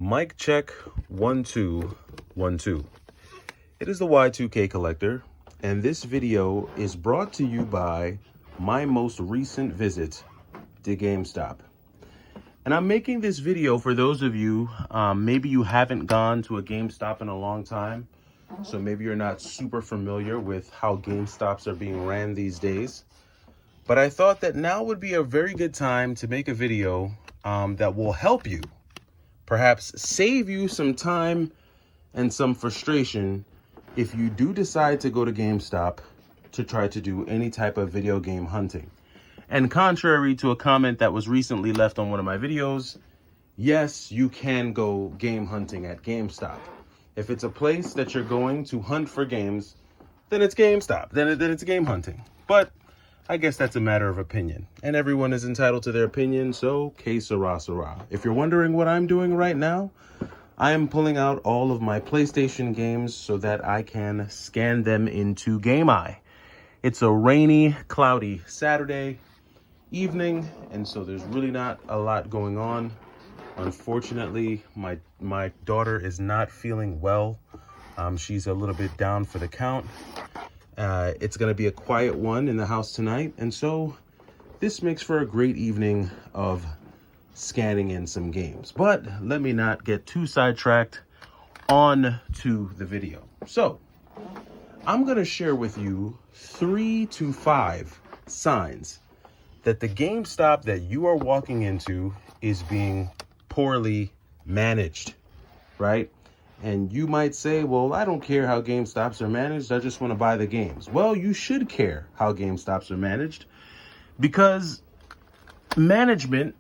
Mic check 1 2 1 2. It is the Y2K Collector, and this video is brought to you by my most recent visit to GameStop. And I'm making this video for those of you, maybe you haven't gone to a GameStop in a long time, so maybe you're not super familiar with how GameStops are being ran these days. But I thought that now would be a very good time to make a video that will help you, perhaps save you some time and some frustration if you do decide to go to GameStop to try to do any type of video game hunting. And contrary to a comment that was recently left on one of my videos, yes, you can go game hunting at GameStop. If it's a place that you're going to hunt for games, then it's GameStop, then it's game hunting. But I guess that's a matter of opinion, and everyone is entitled to their opinion, so que sera, sera. If you're wondering what I'm doing right now, I am pulling out all of my PlayStation games so that I can scan them into GameEye. It's a rainy, cloudy Saturday evening, and so there's really not a lot going on. Unfortunately, my daughter is not feeling well. She's a little bit down for the count. It's going to be a quiet one in the house tonight, and so this makes for a great evening of scanning in some games. But let me not get too sidetracked on to the video. So I'm going to share with you 3 to 5 signs that the GameStop that you are walking into is being poorly managed, right? And you might say, well, I don't care how GameStops are managed. I just want to buy the games. Well, you should care how GameStops are managed, because management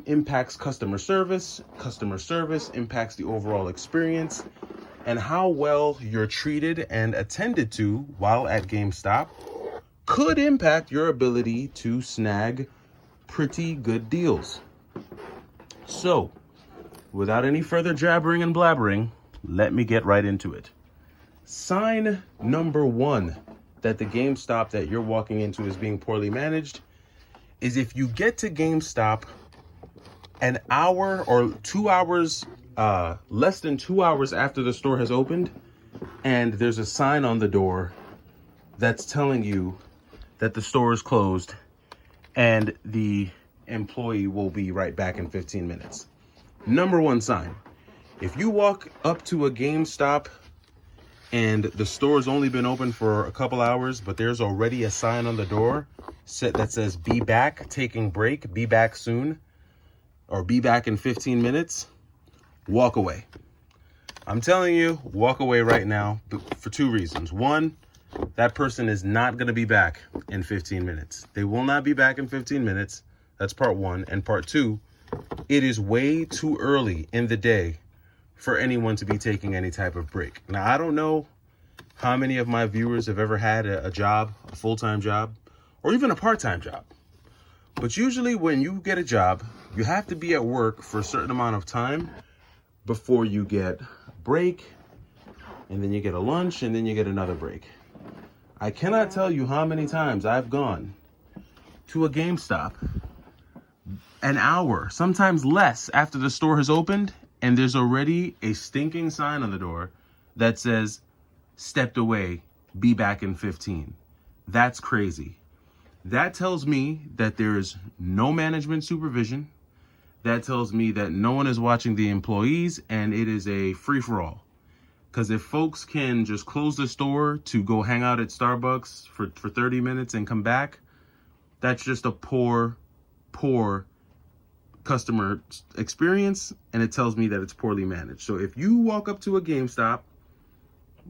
impacts customer service. Customer service impacts the overall experience, and how well you're treated and attended to while at GameStop could impact your ability to snag pretty good deals. So, without any further jabbering and blabbering, let me get right into it. Sign number 1 that the GameStop that you're walking into is being poorly managed is if you get to GameStop an hour or 2 hours, less than 2 hours after the store has opened, and there's a sign on the door that's telling you that the store is closed and the employee will be right back in 15 minutes. Number 1 sign. If you walk up to a GameStop and the store's only been open for a couple hours, but there's already a sign on the door that says, be back, taking break, be back soon, or be back in 15 minutes, walk away. I'm telling you, walk away right now for 2 reasons. 1, that person is not going to be back in 15 minutes. They will not be back in 15 minutes. That's part 1. And part 2, it is way too early in the day for anyone to be taking any type of break. Now, I don't know how many of my viewers have ever had a job, a full-time job, or even a part-time job. But usually when you get a job, you have to be at work for a certain amount of time before you get a break, and then you get a lunch, and then you get another break. I cannot tell you how many times I've gone to a GameStop an hour, sometimes less, after the store has opened, and there's already a stinking sign on the door that says, stepped away, be back in 15. That's crazy. That tells me that there is no management supervision. That tells me that no one is watching the employees, and it is a free-for-all. Because if folks can just close the store to go hang out at Starbucks for 30 minutes and come back, that's just a poor customer experience, and it tells me that it's poorly managed. So if you walk up to a GameStop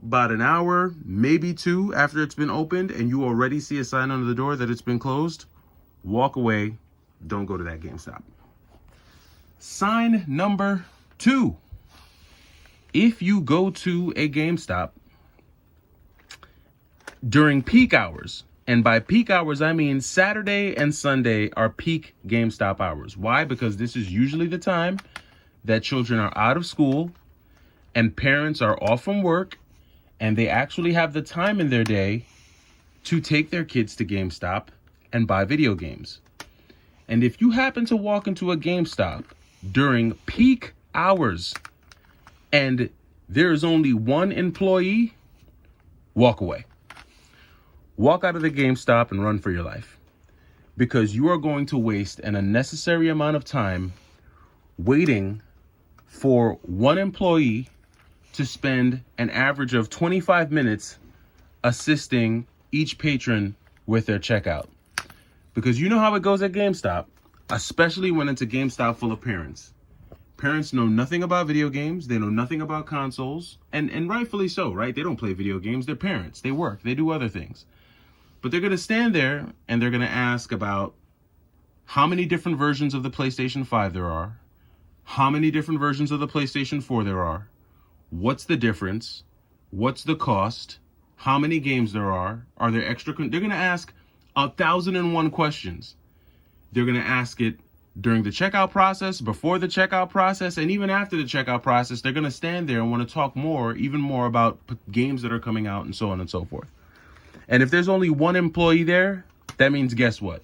about an hour, maybe 2 after it's been opened, and you already see a sign on the door that it's been closed, walk away. Don't go to that GameStop. Sign number 2. If you go to a GameStop during peak hours, and by peak hours, I mean Saturday and Sunday are peak GameStop hours. Why? Because this is usually the time that children are out of school and parents are off from work, and they actually have the time in their day to take their kids to GameStop and buy video games. And if you happen to walk into a GameStop during peak hours and there is only one employee, walk away. Walk out of the GameStop and run for your life, because you are going to waste an unnecessary amount of time waiting for one employee to spend an average of 25 minutes assisting each patron with their checkout. Because you know how it goes at GameStop, especially when it's a GameStop full of parents. Parents know nothing about video games. They know nothing about consoles, and rightfully so, right? They don't play video games. They're parents. They work. They do other things. But they're going to stand there and they're going to ask about how many different versions of the PlayStation 5 there are, how many different versions of the PlayStation 4 there are, what's the difference, what's the cost, how many games there are there extra? They're going to ask 1,001 questions. They're going to ask it during the checkout process, before the checkout process, and even after the checkout process. They're going to stand there and want to talk even more about games that are coming out and so on and so forth. And if there's only one employee there, that means, guess what?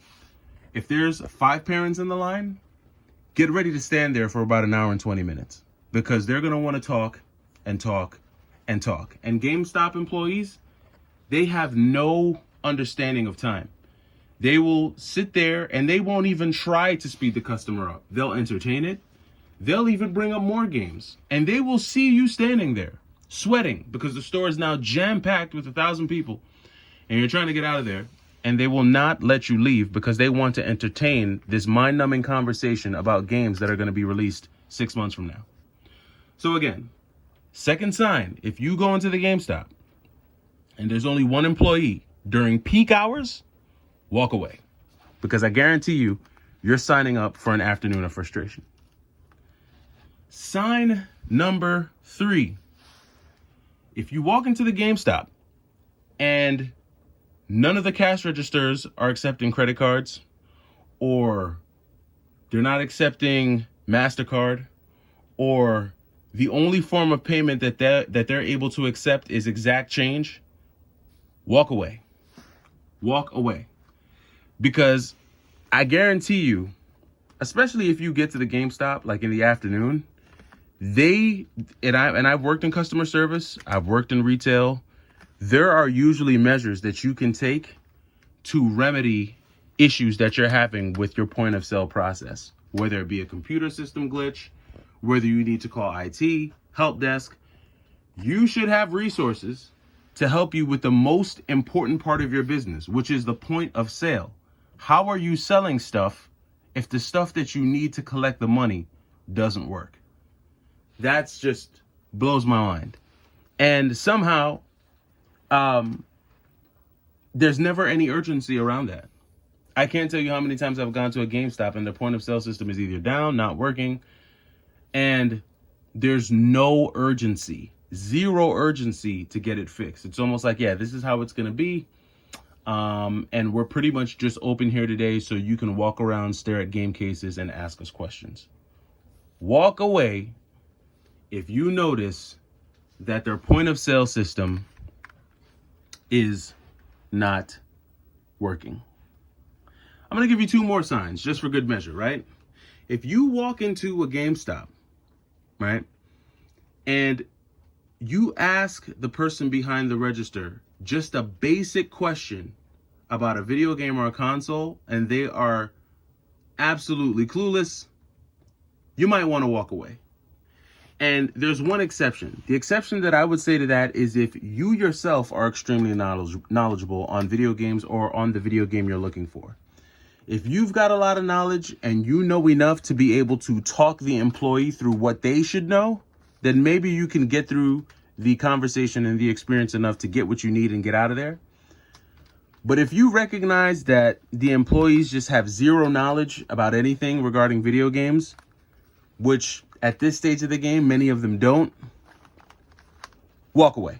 If there's 5 parents in the line, get ready to stand there for about an hour and 20 minutes, because they're going to want to talk and talk and talk. And GameStop employees, they have no understanding of time. They will sit there and they won't even try to speed the customer up. They'll entertain it. They'll even bring up more games. And they will see you standing there sweating because the store is now jam-packed with 1,000 people. And you're trying to get out of there, and they will not let you leave because they want to entertain this mind-numbing conversation about games that are going to be released 6 months from now. So again, second sign, if you go into the GameStop and there's only one employee during peak hours, walk away, because I guarantee you, you're signing up for an afternoon of frustration. Sign number 3, if you walk into the GameStop and none of the cash registers are accepting credit cards, or they're not accepting MasterCard, or the only form of payment that they're able to accept is exact change, walk away. Walk away. Because I guarantee you, especially if you get to the GameStop like in the afternoon, I've worked in customer service, I've worked in retail. There are usually measures that you can take to remedy issues that you're having with your point of sale process, whether it be a computer system glitch, whether you need to call IT, help desk. You should have resources to help you with the most important part of your business, which is the point of sale. How are you selling stuff if the stuff that you need to collect the money doesn't work? That's just blows my mind. And somehow, there's never any urgency around that. I can't tell you how many times I've gone to a GameStop and their point of sale system is either down, not working, and there's no urgency, zero urgency to get it fixed. It's almost like, yeah, this is how it's going to be. And we're pretty much just open here today so you can walk around, stare at game cases, and ask us questions. Walk away if you notice that their point of sale system is not working. I'm going to give you 2 more signs just for good measure, right? If you walk into a GameStop, right, and you ask the person behind the register just a basic question about a video game or a console, and they are absolutely clueless, you might want to walk away. And there's one exception. The exception that I would say to that is if you yourself are extremely knowledgeable on video games or on the video game you're looking for. If you've got a lot of knowledge and you know enough to be able to talk the employee through what they should know, then maybe you can get through the conversation and the experience enough to get what you need and get out of there. But if you recognize that the employees just have zero knowledge about anything regarding video games, which at this stage of the game, many of them don't, walk away.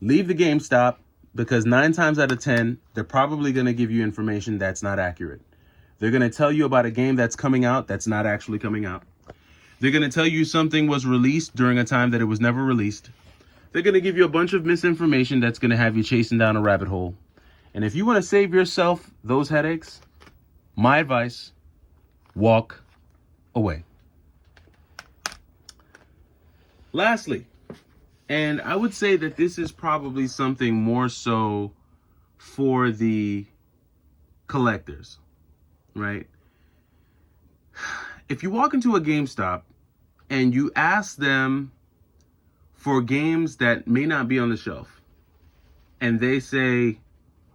Leave the GameStop, because 9 times out of 10, they're probably going to give you information that's not accurate. They're going to tell you about a game that's coming out that's not actually coming out. They're going to tell you something was released during a time that it was never released. They're going to give you a bunch of misinformation that's going to have you chasing down a rabbit hole. And if you want to save yourself those headaches, my advice, walk away. Lastly, and I would say that this is probably something more so for the collectors, right? If you walk into a GameStop and you ask them for games that may not be on the shelf, and they say,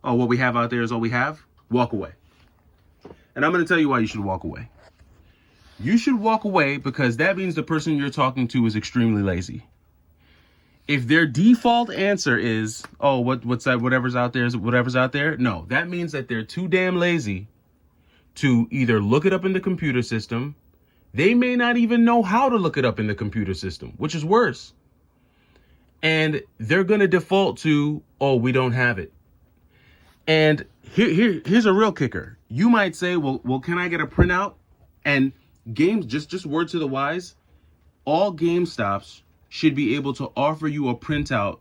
oh, what we have out there is all we have, walk away. And I'm going to tell you why you should walk away. You should walk away because that means the person you're talking to is extremely lazy. If their default answer is, oh, what's that, whatever's out there is whatever's out there, no, that means that they're too damn lazy to either look it up in the computer system. They may not even know how to look it up in the computer system, which is worse. And they're going to default to, oh, we don't have it. And here's a real kicker. You might say, well, can I get a printout? And just word to the wise, all GameStops should be able to offer you a printout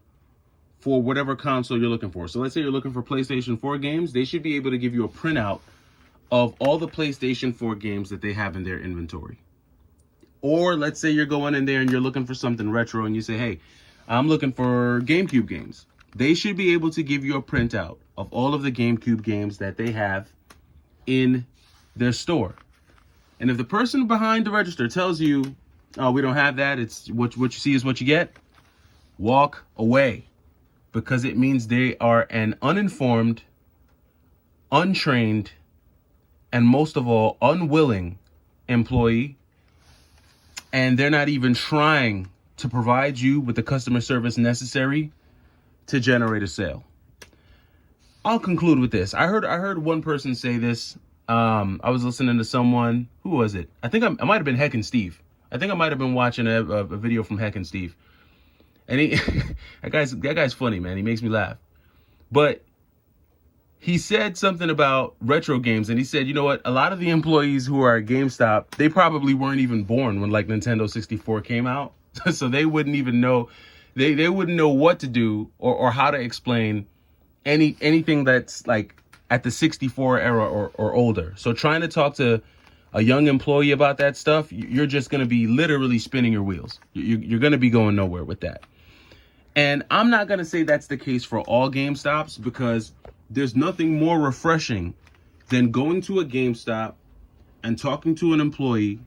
for whatever console you're looking for. So let's say you're looking for PlayStation 4 games. They should be able to give you a printout of all the PlayStation 4 games that they have in their inventory. Or let's say you're going in there and you're looking for something retro and you say, hey, I'm looking for GameCube games. They should be able to give you a printout of all of the GameCube games that they have in their store. And if the person behind the register tells you, oh, we don't have that, it's what you see is what you get, walk away. Because it means they are an uninformed, untrained, and most of all, unwilling employee. And they're not even trying to provide you with the customer service necessary to generate a sale. I'll conclude with this. I heard one person say this. I was listening to someone. Who was it? I think I might have been Heck and Steve. I think I might have been watching a video from Heck and Steve. And he that guy's funny, man. He makes me laugh. But he said something about retro games, and he said, you know what? A lot of the employees who are at GameStop, they probably weren't even born when like Nintendo 64 came out. So they wouldn't even know, they wouldn't know what to do or how to explain anything that's like at the 64 era or older. So trying to talk to a young employee about that stuff, you're just going to be literally spinning your wheels. You're going to be going nowhere with that. And I'm not going to say that's the case for all GameStops, because there's nothing more refreshing than going to a GameStop and talking to an employee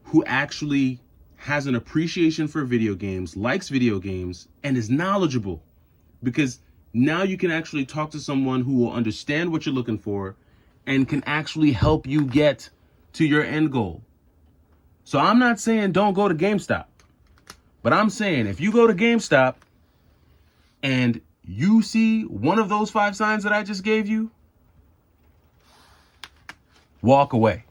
who actually has an appreciation for video games, likes video games, and is knowledgeable. Because now you can actually talk to someone who will understand what you're looking for and can actually help you get to your end goal. So I'm not saying don't go to GameStop, but I'm saying if you go to GameStop and you see one of those 5 signs that I just gave you, walk away.